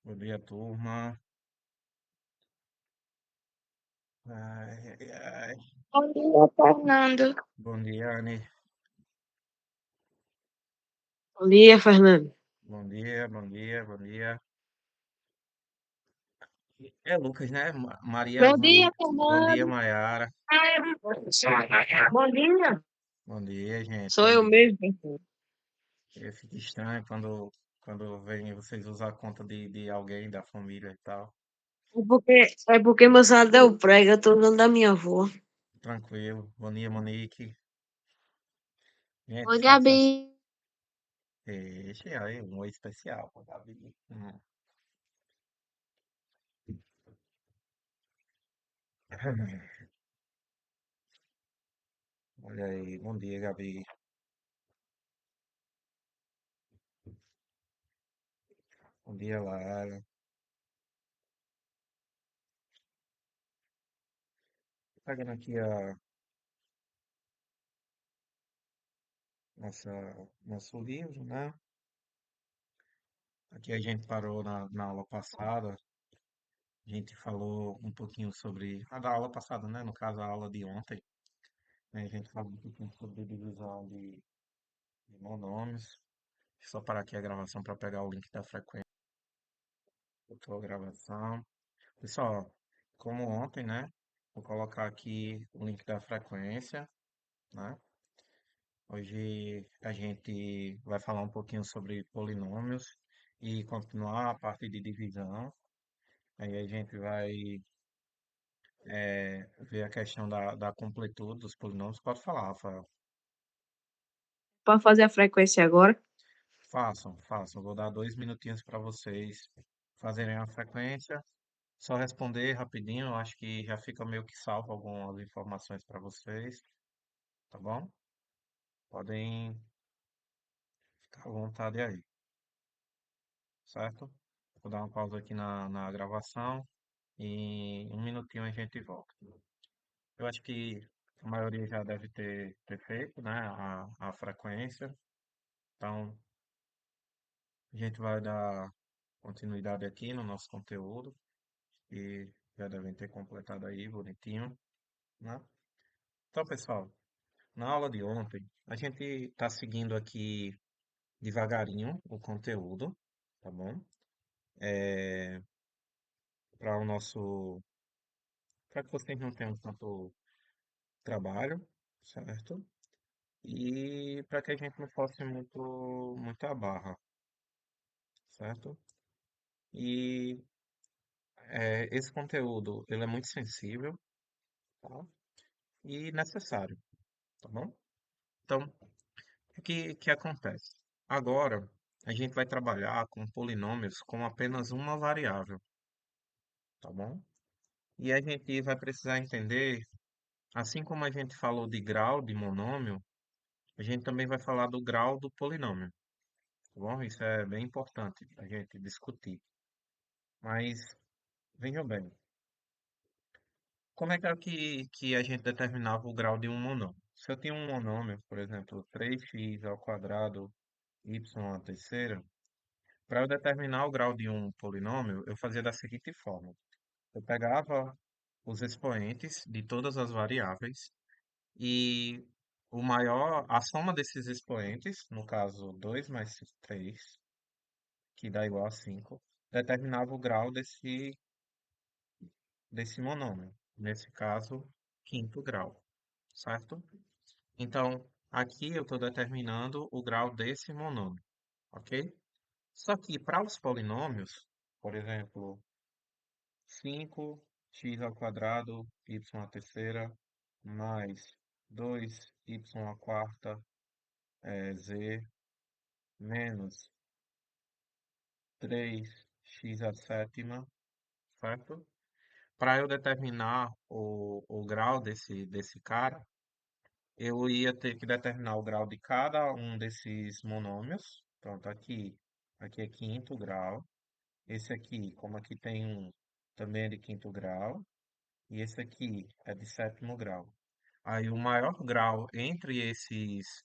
Bom dia, turma. Ai, ai, ai. Bom dia, Fernando. Bom dia, Anne. Bom dia, Fernando. Bom dia, bom dia, bom dia. É Lucas, né? Maria, Bom bom dia. dia, Bom dia, Fernando. Maiara. Bom dia. Bom dia, gente. Sou Bom eu dia. mesmo, Fernando. Fica estranho quando vem vocês usar a conta de alguém da família e tal. É porque meu salário deu prego, eu tô usando da minha avó. Tranquilo. Bom dia, Monique. Gente, Oi, Gabi. Esse aí, um oi especial, pô, Gabi. Olha aí, bom dia, Gabi. Bom dia, Lara. Pegando aqui nossa, nosso livro, né? Aqui a gente parou na aula passada, a gente falou um pouquinho sobre, a da aula passada, né? No caso, a aula de ontem, né? A gente falou um pouquinho sobre divisão de monômios. Só parar aqui a gravação para pegar o link da frequência. Botou a gravação. Pessoal, como ontem, né? Vou colocar aqui o link da frequência, né? Hoje a gente vai falar um pouquinho sobre polinômios e continuar a parte de divisão. Aí a gente vai ver a questão da completude dos polinômios. Pode falar, Rafael. Para fazer a frequência agora. Façam, façam. Vou dar 2 minutinhos para vocês fazerem a frequência. Só responder rapidinho. Eu acho que já fica meio que salvo algumas informações para vocês, tá bom? Podem ficar à vontade aí, certo? Vou dar uma pausa aqui na gravação e em um minutinho a gente volta. Eu acho que a maioria já deve ter feito, né, a frequência. Então, a gente vai dar continuidade aqui no nosso conteúdo e já devem ter completado aí bonitinho, né? Então, pessoal, na aula de ontem, a gente está seguindo aqui devagarinho o conteúdo, tá bom? Para o nosso, para que vocês não tenham tanto trabalho, certo? E para que a gente não fosse muita barra, certo? E esse conteúdo, ele é muito sensível, tá? E necessário, tá bom? Então, o que acontece? Agora, a gente vai trabalhar com polinômios com apenas uma variável, tá bom? E a gente vai precisar entender, assim como a gente falou de grau de monômio, a gente também vai falar do grau do polinômio, tá bom? Isso é bem importante a gente discutir. Mas, vejam bem, como é que a gente determinava o grau de um monômio? Se eu tinha um monômio, por exemplo, 3x ao quadrado y à terceira, para eu determinar o grau de um polinômio, eu fazia da seguinte forma. Eu pegava os expoentes de todas as variáveis e a soma desses expoentes, no caso 2 mais 3, que dá igual a 5, determinava o grau desse monômio. Nesse caso, quinto grau, certo? Então, aqui eu estou determinando o grau desse monômio, ok? Só que para os polinômios, por exemplo, 5x ao quadrado, y à terceira, mais 2y à quarta, z, menos 3x à sétima, certo? Para eu determinar o grau desse cara, eu ia ter que determinar o grau de cada um desses monômios. Pronto, aqui é quinto grau. Esse aqui, como aqui tem um, também é de quinto grau. E esse aqui é de sétimo grau. Aí o maior grau entre esses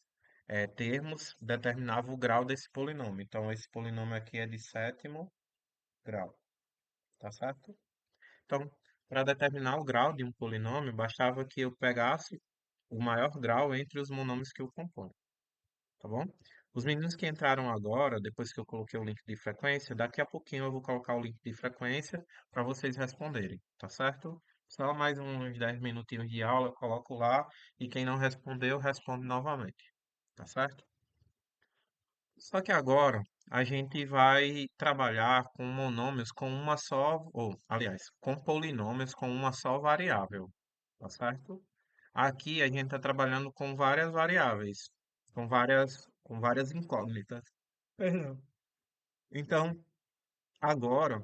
termos determinava o grau desse polinômio. Então esse polinômio aqui é de sétimo grau, tá certo? Então, para determinar o grau de um polinômio, bastava que eu pegasse o maior grau entre os monômios que o compõem, tá bom? Os meninos que entraram agora, depois que eu coloquei o link de frequência, daqui a pouquinho eu vou colocar o link de frequência para vocês responderem, tá certo? Só mais uns 10 minutinhos de aula, eu coloco lá e quem não respondeu, responde novamente, tá certo? Só que agora a gente vai trabalhar com monômios com uma só, ou, aliás, com polinômios com uma só variável, tá certo? Aqui a gente está trabalhando com várias variáveis, com várias incógnitas. Perdão. Então, agora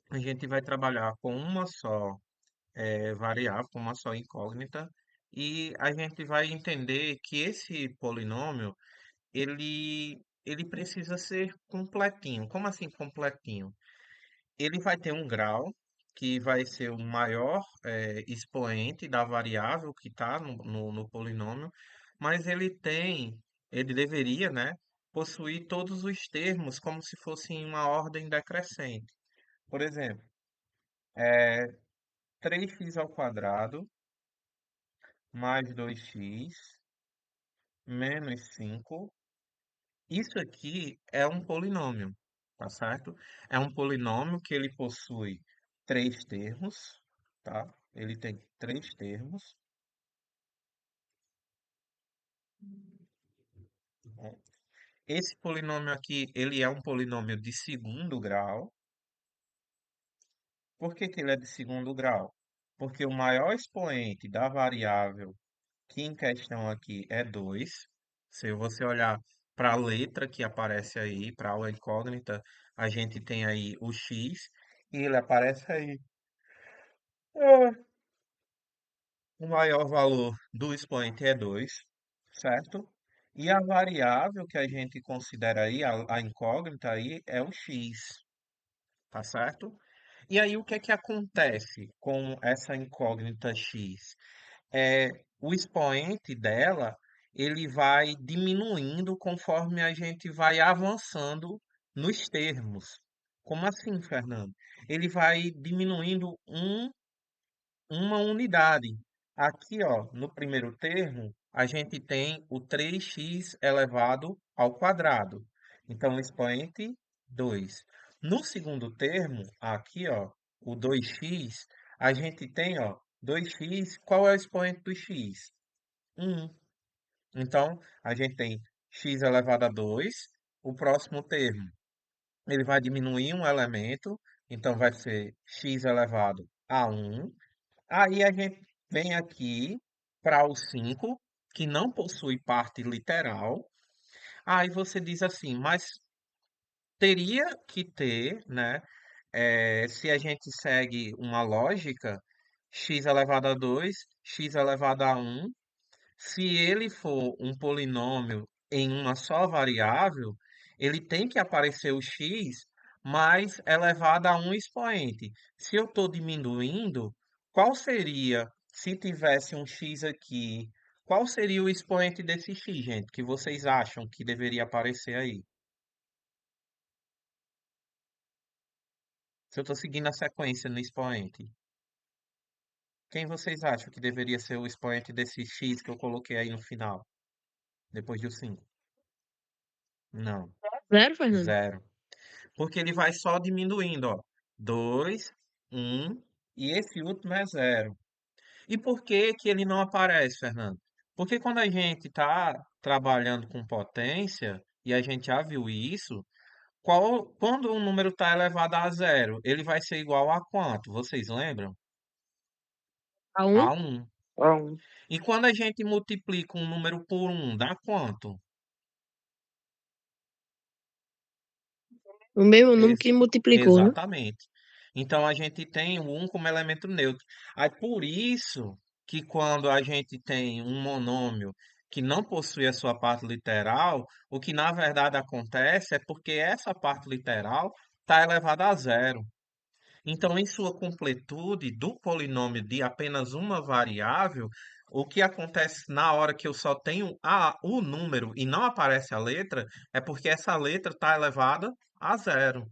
a gente vai trabalhar com uma só variável, com uma só incógnita, e a gente vai entender que esse polinômio ele precisa ser completinho. Como assim completinho? Ele vai ter um grau que vai ser o maior expoente da variável que está no polinômio, mas ele deveria, né, possuir todos os termos como se fosse em uma ordem decrescente. Por exemplo, é, 3x ao quadrado mais 2x menos 5. Isso aqui é um polinômio, tá certo? É um polinômio que ele possui três termos, tá? Ele tem três termos. Né? Esse polinômio aqui, ele é um polinômio de segundo grau. Por que que ele é de segundo grau? Porque o maior expoente da variável que em questão aqui é 2. Se você olhar para a letra que aparece aí, para a aula incógnita, a gente tem aí o x e ele aparece aí. Ah, o maior valor do expoente é 2, certo? E a variável que a gente considera aí, a incógnita aí, é o x, tá certo? E aí o que é que acontece com essa incógnita x? O expoente dela, ele vai diminuindo conforme a gente vai avançando nos termos. Como assim, Fernando? Ele vai diminuindo uma unidade. Aqui, ó, no primeiro termo, a gente tem o 3x elevado ao quadrado. Então, o expoente 2. No segundo termo, aqui, ó, o 2x, a gente tem, ó, 2x, qual é o expoente do x? 1. Então, a gente tem x elevado a 2. O próximo termo, ele vai diminuir um elemento, então vai ser x elevado a 1. Aí a gente vem aqui para o 5, que não possui parte literal. Aí você diz assim, mas teria que ter, né? Se a gente segue uma lógica, x elevado a 2, x elevado a 1. Se ele for um polinômio em uma só variável, ele tem que aparecer o x mais elevado a um expoente. Se eu estou diminuindo, qual seria, se tivesse um x aqui, qual seria o expoente desse x, gente, que vocês acham que deveria aparecer aí? Se eu estou seguindo a sequência no expoente, quem vocês acham que deveria ser o expoente desse x que eu coloquei aí no final, depois do 5? Não, Zero, Fernando? zero. Porque ele vai só diminuindo, ó. 2, 1 e esse último é zero. E por que que ele não aparece, Fernando? Porque quando a gente está trabalhando com potência, e a gente já viu isso, quando um número está elevado a zero, ele vai ser igual a quanto? Vocês lembram? A um? A 1. A um. E quando a gente multiplica um número por um, dá quanto? O mesmo número Ex- que multiplicou, né? Exatamente. Então a gente tem o 1 como elemento neutro. Aí por isso que quando a gente tem um monômio que não possui a sua parte literal, o que na verdade acontece é porque essa parte literal está elevada a zero. Então, em sua completude do polinômio de apenas uma variável, o que acontece na hora que eu só tenho o número e não aparece a letra, é porque essa letra está elevada a zero.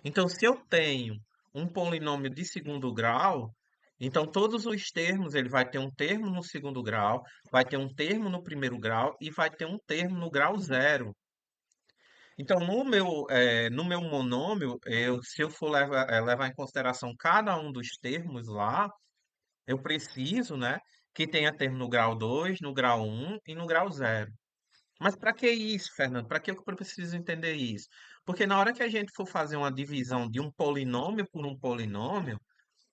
Então, se eu tenho um polinômio de segundo grau, então todos os termos, ele vai ter um termo no segundo grau, vai ter um termo no primeiro grau e vai ter um termo no grau zero. Então, no meu monômio, se eu for levar em consideração cada um dos termos lá, eu preciso, né, que tenha termo no grau 2, no grau um e no grau zero. Mas para que isso, Fernando? Para que eu preciso entender isso? Porque na hora que a gente for fazer uma divisão de um polinômio por um polinômio,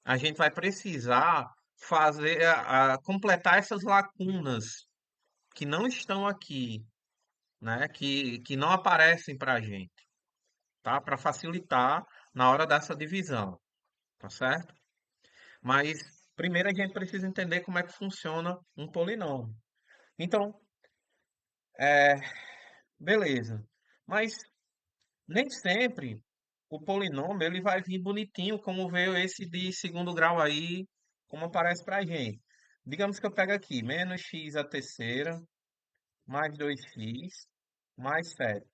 a gente vai precisar completar essas lacunas que não estão aqui, né? Que não aparecem para a gente, tá? Para facilitar na hora dessa divisão, tá certo? Mas primeiro a gente precisa entender como é que funciona um polinômio. Então, é, beleza. Mas nem sempre o polinômio ele vai vir bonitinho, como veio esse de segundo grau aí, como aparece para a gente. Digamos que eu pego aqui, menos x à terceira, mais 2x, mais 7. O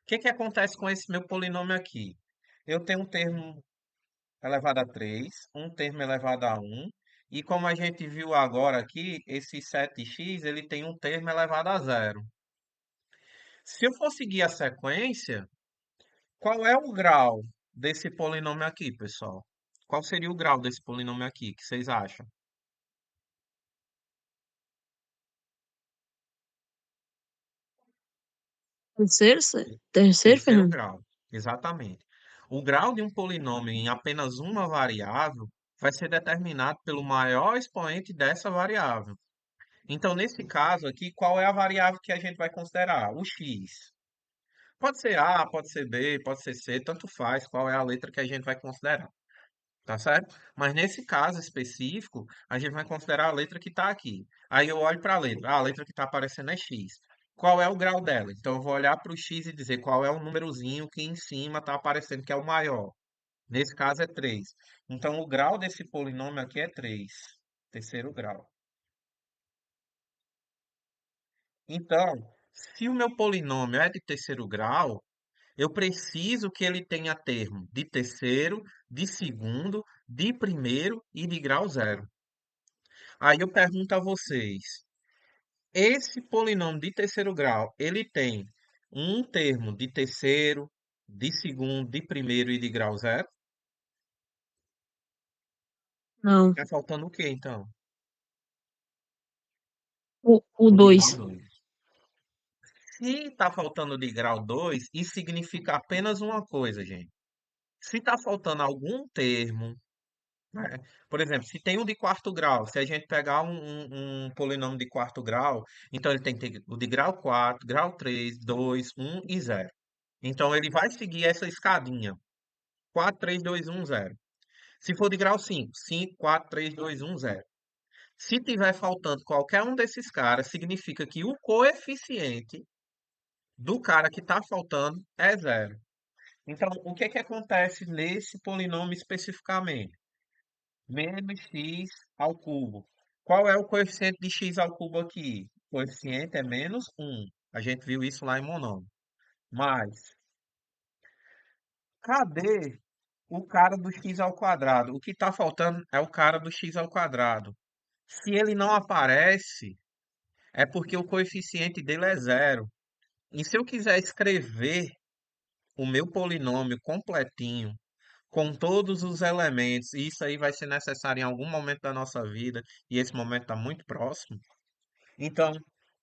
que que acontece com esse meu polinômio aqui? Eu tenho um termo elevado a 3, um termo elevado a um, e como a gente viu agora aqui, esse 7x ele tem um termo elevado a zero. Se eu for seguir a sequência, qual é o grau desse polinômio aqui, pessoal? Qual seria o grau desse polinômio aqui? Que vocês acham? Terceiro, terceiro, Terceiro Fernando? grau, exatamente. O grau de um polinômio em apenas uma variável vai ser determinado pelo maior expoente dessa variável. Então, nesse caso aqui, qual é a variável que a gente vai considerar? O x. Pode ser A, pode ser B, pode ser C, tanto faz qual é a letra que a gente vai considerar. Tá certo? Mas nesse caso específico, a gente vai considerar a letra que está aqui. Aí eu olho para a letra. Ah, a letra que está aparecendo é x. Qual é o grau dela? Então eu vou olhar para o x e dizer qual é o númerozinho que em cima está aparecendo que é o maior. Nesse caso é 3. Então o grau desse polinômio aqui é 3, terceiro grau. Então, se o meu polinômio é de terceiro grau, eu preciso que ele tenha termo de terceiro, de segundo, de primeiro e de grau zero. Aí eu pergunto a vocês, esse polinômio de terceiro grau, ele tem um termo de terceiro, de segundo, de primeiro e de grau zero? Não. Tá faltando o quê, então? O O de grau 2. 2. Se tá faltando o de grau 2, isso significa apenas uma coisa, gente. Se tá faltando algum termo, né? Por exemplo, se tem um de quarto grau, se a gente pegar um polinômio de quarto grau, então ele tem que ter o de grau 4, grau 3, 2, um e zero. Então ele vai seguir essa escadinha. 4, 3, 2, 1, 0. Se for de grau 5, 5, 4, 3, 2, 1, 0. Se tiver faltando qualquer um desses caras, significa que o coeficiente do cara que está faltando é zero. Então, o que é que acontece nesse polinômio especificamente? Menos x ao cubo. Qual é o coeficiente de x ao cubo aqui? O coeficiente é menos um. A gente viu isso lá em monômio. Mas, cadê o cara do x ao quadrado? O que está faltando é o cara do x ao quadrado. Se ele não aparece, é porque o coeficiente dele é zero. E se eu quiser escrever o meu polinômio completinho, com todos os elementos, e isso aí vai ser necessário em algum momento da nossa vida, e esse momento está muito próximo. Então,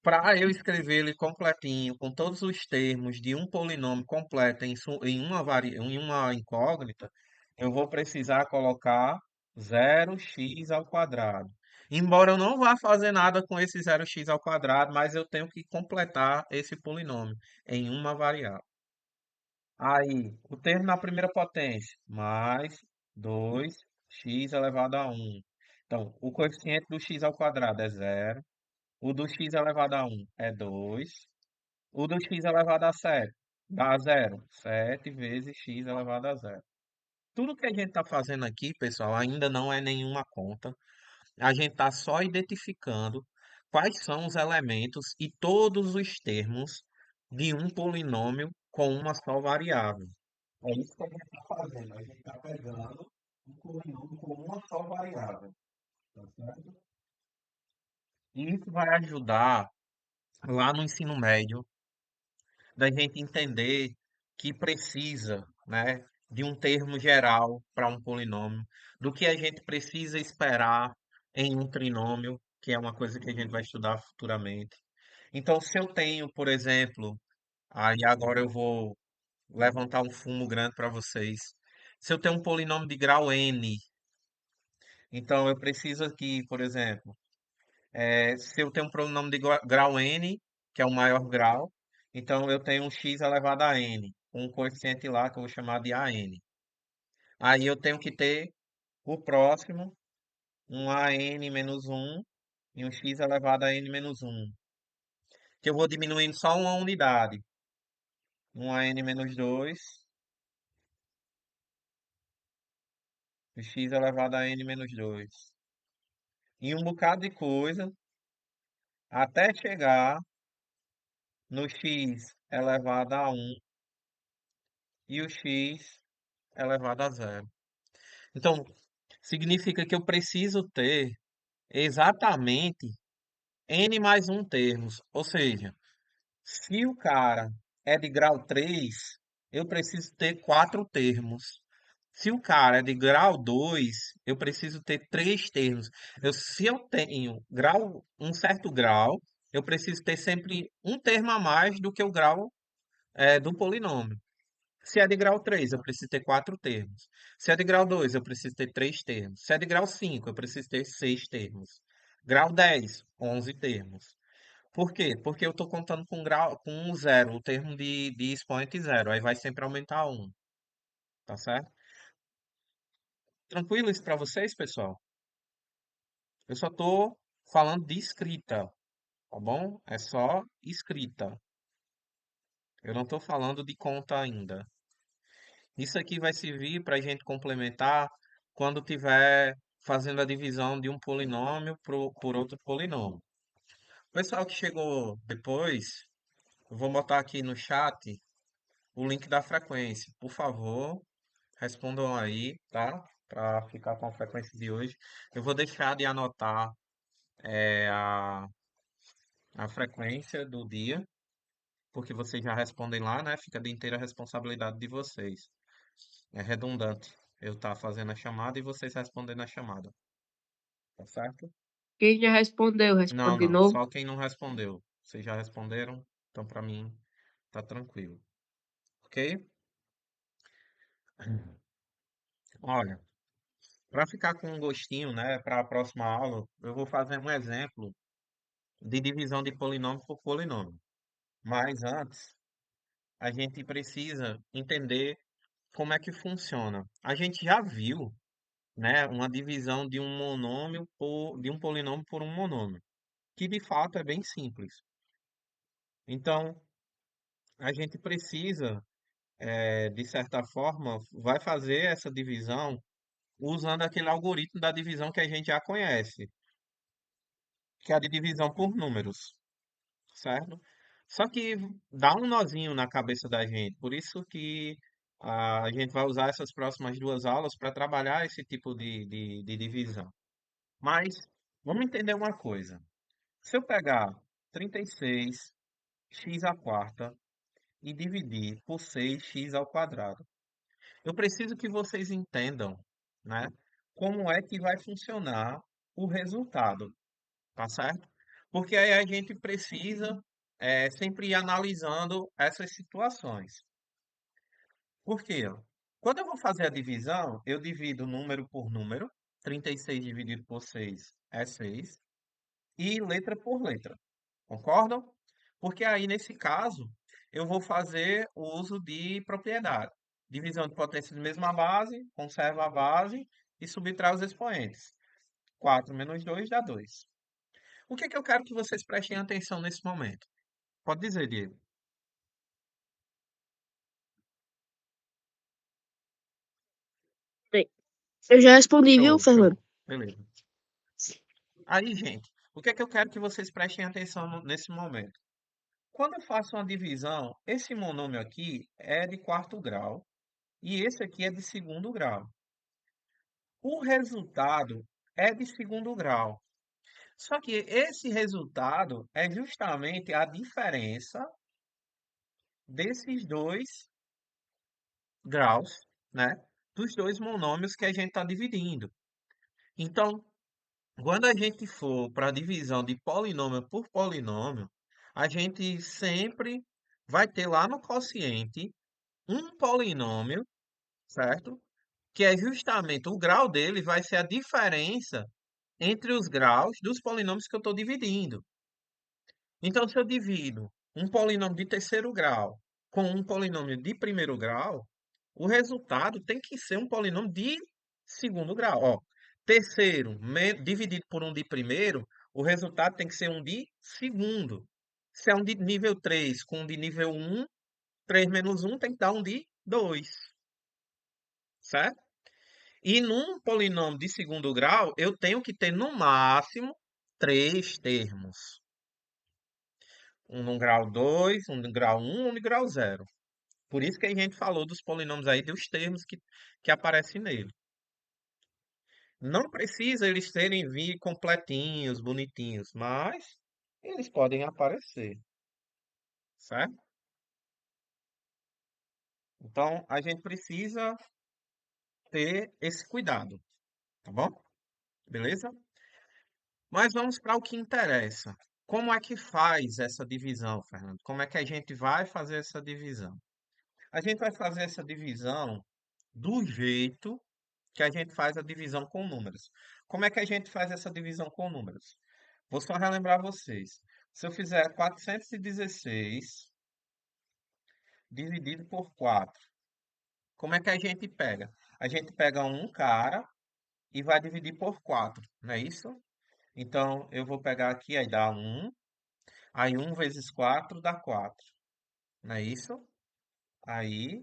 para eu escrever ele completinho, com todos os termos de um polinômio completo em uma incógnita, eu vou precisar colocar 0x ao quadrado. Embora eu não vá fazer nada com esse 0x ao quadrado, mas eu tenho que completar esse polinômio em uma variável. Aí, o termo na primeira potência, mais 2x elevado a um. Então, o coeficiente do x ao quadrado é zero. O do x elevado a um é 2. O do x elevado a 7 dá zero. 7 vezes x elevado a zero. Tudo que a gente está fazendo aqui, pessoal, ainda não é nenhuma conta. A gente está só identificando quais são os elementos e todos os termos de um polinômio com uma só variável. É isso que a gente está fazendo. A gente está pegando um polinômio com uma só variável, tá certo? E isso vai ajudar lá no ensino médio da gente entender que precisa, né, de um termo geral para um polinômio, do que a gente precisa esperar em um trinômio, que é uma coisa que a gente vai estudar futuramente. Então, se eu tenho, por exemplo, aí agora eu vou levantar um fumo grande para vocês. Se eu tenho um polinômio de grau n, então eu preciso aqui, por exemplo, se eu tenho um polinômio de grau n, que é o maior grau, então eu tenho um x elevado a n, com um coeficiente lá que eu vou chamar de an. Aí eu tenho que ter o próximo, um an menos um e um x elevado a n menos um, que eu vou diminuindo só uma unidade. Um an menos 2 e x elevado a n menos 2. E um bocado de coisa até chegar no x elevado a um e o x elevado a zero. Então, significa que eu preciso ter exatamente n mais um termos. Ou seja, se o cara é de grau 3, eu preciso ter quatro termos. Se o cara é de grau 2, eu preciso ter três termos. Se eu tenho um certo grau, eu preciso ter sempre um termo a mais do que o grau do polinômio. Se é de grau 3, eu preciso ter quatro termos. Se é de grau 2, eu preciso ter três termos. Se é de grau 5, eu preciso ter seis termos. Grau 10, 11 termos. Por quê? Porque eu estou contando com um zero, o termo de expoente zero. Aí vai sempre aumentar um, tá certo? Tranquilo isso para vocês, pessoal? Eu só estou falando de escrita, tá bom? É só escrita. Eu não estou falando de conta ainda. Isso aqui vai servir para a gente complementar quando tiver fazendo a divisão de um polinômio por outro polinômio. O pessoal que chegou depois, eu vou botar aqui no chat o link da frequência. Por favor, respondam aí, tá? Para ficar com a frequência de hoje. Eu vou deixar de anotar é, a, a frequência do dia, porque vocês já respondem lá, né? Fica de inteira responsabilidade de vocês. É redundante eu estar fazendo a chamada e vocês respondendo a chamada, tá certo? Quem já respondeu, Não, responde de não, novo. só quem não respondeu. Vocês já responderam, então para mim tá tranquilo, ok? Olha, para ficar com um gostinho, né, para a próxima aula, eu vou fazer um exemplo de divisão de polinômio por polinômio. Mas antes, a gente precisa entender como é que funciona. A gente já viu, né, uma divisão de um monômio de um polinômio por um monômio, que de fato é bem simples. Então, a gente precisa, de certa forma, vai fazer essa divisão usando aquele algoritmo da divisão que a gente já conhece, que é a de divisão por números, certo? Só que dá um nozinho na cabeça da gente, por isso que a gente vai usar essas próximas duas aulas para trabalhar esse tipo de divisão. Mas vamos entender uma coisa. Se eu pegar 36 x à quarta e dividir por 6x ao quadrado, eu preciso que vocês entendam, né, como é que vai funcionar o resultado, tá certo? Porque aí a gente precisa sempre ir analisando essas situações. Por quê? Quando eu vou fazer a divisão, eu divido número por número, 36 dividido por 6 é 6, e letra por letra. Concordam? Porque aí, nesse caso, eu vou fazer o uso de propriedade. Divisão de potência de mesma base, conserva a base e subtrai os expoentes. 4 menos 2 dá 2. O que é que eu quero que vocês prestem atenção nesse momento? Pode dizer, Diego. Bem, eu já respondi, viu, Show, Fernando? show. Beleza. Aí, gente, o que é que eu quero que vocês prestem atenção nesse momento? Quando eu faço uma divisão, esse monômio aqui é de quarto grau e esse aqui é de segundo grau. O resultado é de segundo grau. Só que esse resultado é justamente a diferença desses dois graus, né? Dos dois monômios que a gente está dividindo. Então, quando a gente for para a divisão de polinômio por polinômio, a gente sempre vai ter lá no quociente um polinômio, certo? Que é justamente o grau dele vai ser a diferença entre os graus dos polinômios que eu estou dividindo. Então, se eu divido um polinômio de terceiro grau com um polinômio de primeiro grau, o resultado tem que ser um polinômio de segundo grau. Ó, terceiro dividido por um de primeiro, o resultado tem que ser um de segundo. Se é um de nível 3 com um de nível um, 3 menos um tem que dar um de 2, certo? E num polinômio de segundo grau, eu tenho que ter no máximo três termos. Um no grau 2, um no grau um, um no grau zero. Por isso que a gente falou dos polinômios aí, dos termos que aparecem nele. Não precisa eles terem vir completinhos, bonitinhos, mas eles podem aparecer, certo? Então a gente precisa ter esse cuidado, tá bom? Beleza? Mas vamos para o que interessa. Como é que faz essa divisão, Fernando? Como é que a gente vai fazer essa divisão? A gente vai fazer essa divisão do jeito que a gente faz a divisão com números. Como é que a gente faz essa divisão com números? Vou só relembrar vocês. Se eu fizer 416 dividido por 4, como é que a gente pega? A gente pega um cara e vai dividir por 4, não é isso? Então, eu vou pegar aqui, aí dá um. Aí um vezes 4 dá 4, não é isso? Aí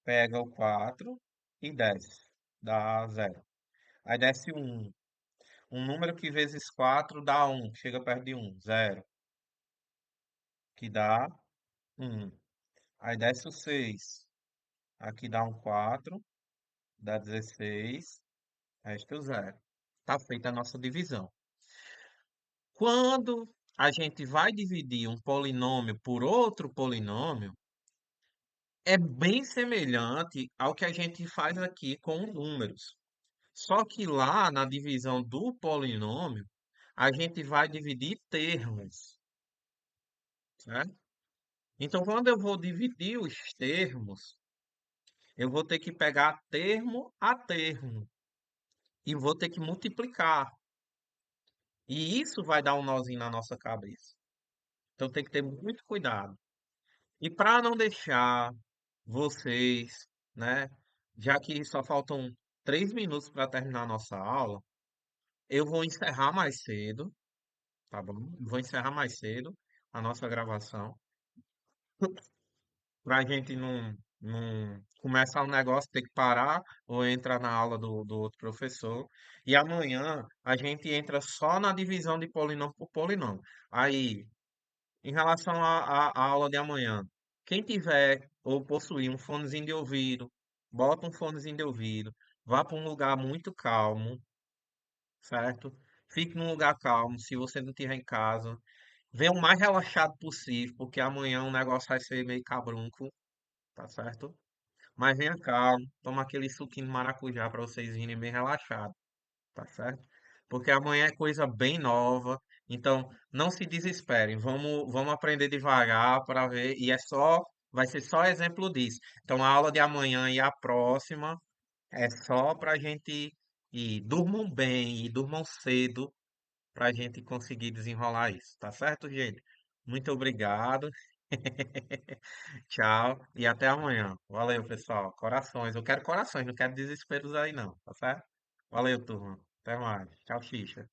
pega o 4 e desce, dá zero. Aí desce um. Um número que vezes 4 dá um, chega perto de um, zero, que dá um. Aí desce o 6, aqui dá um 4, dá 16, resta o zero. Tá feita a nossa divisão. Quando a gente vai dividir um polinômio por outro polinômio, é bem semelhante ao que a gente faz aqui com números. Só que lá na divisão do polinômio, a gente vai dividir termos, certo? Então, quando eu vou dividir os termos, eu vou ter que pegar termo a termo e vou ter que multiplicar. E isso vai dar um nozinho na nossa cabeça. Então, tem que ter muito cuidado. E para não deixar vocês, né, já que só faltam 3 minutos para terminar a nossa aula, eu vou encerrar mais cedo, tá bom? Vou encerrar mais cedo a nossa gravação, para a gente não começar um negócio, ter que parar ou entrar na aula do outro professor. E amanhã a gente entra só na divisão de polinômio por polinômio. Aí, em relação à aula de amanhã, quem tiver ou possuir um fonezinho de ouvido, bota um fonezinho de ouvido, vá para um lugar muito calmo, certo? Fique num lugar calmo, se você não estiver em casa. Venha o mais relaxado possível, porque amanhã o negócio vai ser meio cabrunco, tá certo? Mas venha calmo, toma aquele suquinho de maracujá para vocês virem bem relaxados, tá certo? Porque amanhã é coisa bem nova, então não se desesperem, vamos aprender devagar para ver, e vai ser só exemplo disso. Então a aula de amanhã e a próxima é só para a gente ir, durmam bem e durmam cedo para a gente conseguir desenrolar isso, tá certo, gente? Muito obrigado. Tchau e até amanhã. Valeu, pessoal. Corações. Eu quero corações, não quero desesperos aí, não, tá certo? Valeu, turma. Até mais. Tchau, xixa.